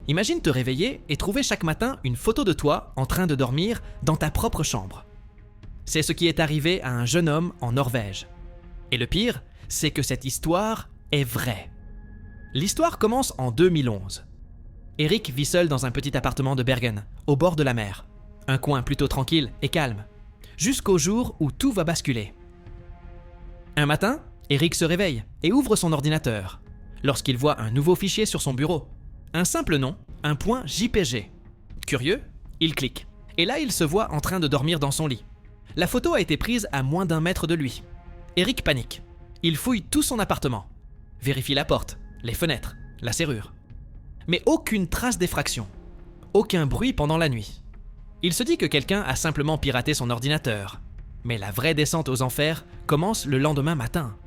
Imagine te réveiller et trouver chaque matin une photo de toi en train de dormir dans ta propre chambre. C'est ce qui est arrivé à un jeune homme en Norvège. Et le pire, c'est que cette histoire est vraie. L'histoire commence en 2011. Eric vit seul dans un petit appartement de Bergen, au bord de la mer. Un coin plutôt tranquille et calme, jusqu'au jour où tout va basculer. Un matin, Eric se réveille et ouvre son ordinateur, lorsqu'il voit un nouveau fichier sur son bureau. Un simple nom, un point JPG. Curieux, il clique. Et là, il se voit en train de dormir dans son lit. La photo a été prise à moins d'1 mètre de lui. Eric panique. Il fouille tout son appartement. Vérifie la porte, les fenêtres, la serrure. Mais aucune trace d'effraction. Aucun bruit pendant la nuit. Il se dit que quelqu'un a simplement piraté son ordinateur. Mais la vraie descente aux enfers commence le lendemain matin.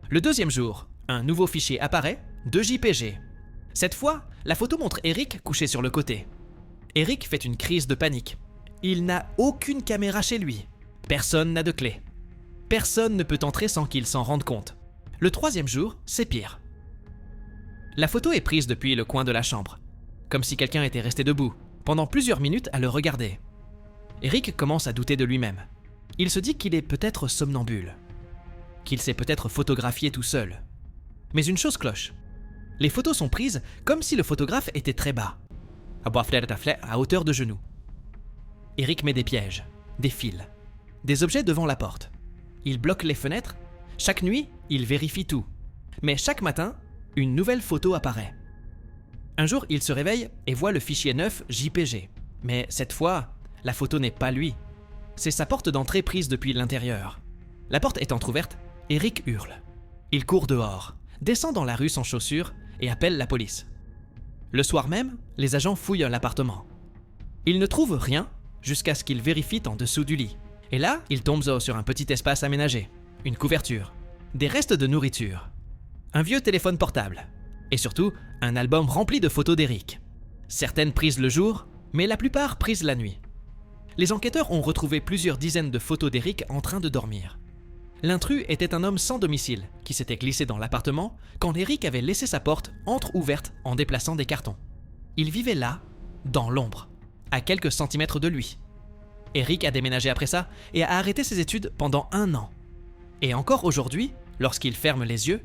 Le deuxième jour, un nouveau fichier apparaît, de JPG. Cette fois, la photo montre Eric couché sur le côté. Eric fait une crise de panique. Il n'a aucune caméra chez lui. Personne n'a de clé. Personne ne peut entrer sans qu'il s'en rende compte. Le troisième jour, c'est pire. La photo est prise depuis le coin de la chambre, comme si quelqu'un était resté debout, pendant plusieurs minutes à le regarder. Eric commence à douter de lui-même. Il se dit qu'il est peut-être somnambule, qu'il s'est peut-être photographié tout seul. Mais une chose cloche. Les photos sont prises comme si le photographe était très bas, à hauteur de genou. Eric met des pièges, des fils, des objets devant la porte. Il bloque les fenêtres. Chaque nuit, il vérifie tout. Mais chaque matin, une nouvelle photo apparaît. Un jour, il se réveille et voit le fichier neuf JPG. Mais cette fois, la photo n'est pas lui. C'est sa porte d'entrée prise depuis l'intérieur. La porte étant ouverte, Eric hurle. Il court dehors, descend dans la rue sans chaussures et appelle la police. Le soir même, les agents fouillent l'appartement. Ils ne trouvent rien jusqu'à ce qu'ils vérifient en dessous du lit. Et là, ils tombent sur un petit espace aménagé, une couverture, des restes de nourriture, un vieux téléphone portable et surtout un album rempli de photos d'Eric. Certaines prises le jour, mais la plupart prises la nuit. Les enquêteurs ont retrouvé plusieurs dizaines de photos d'Eric en train de dormir. L'intrus était un homme sans domicile qui s'était glissé dans l'appartement quand Eric avait laissé sa porte entre-ouverte en déplaçant des cartons. Il vivait là, dans l'ombre, à quelques centimètres de lui. Eric a déménagé après ça et a arrêté ses études pendant 1 an. Et encore aujourd'hui, lorsqu'il ferme les yeux,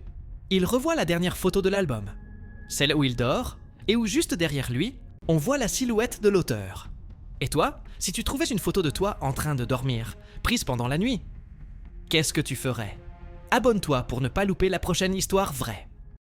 il revoit la dernière photo de l'album, celle où il dort et où juste derrière lui, on voit la silhouette de l'auteur. Et toi, si tu trouvais une photo de toi en train de dormir, prise pendant la nuit, qu'est-ce que tu ferais? Abonne-toi pour ne pas louper la prochaine histoire vraie.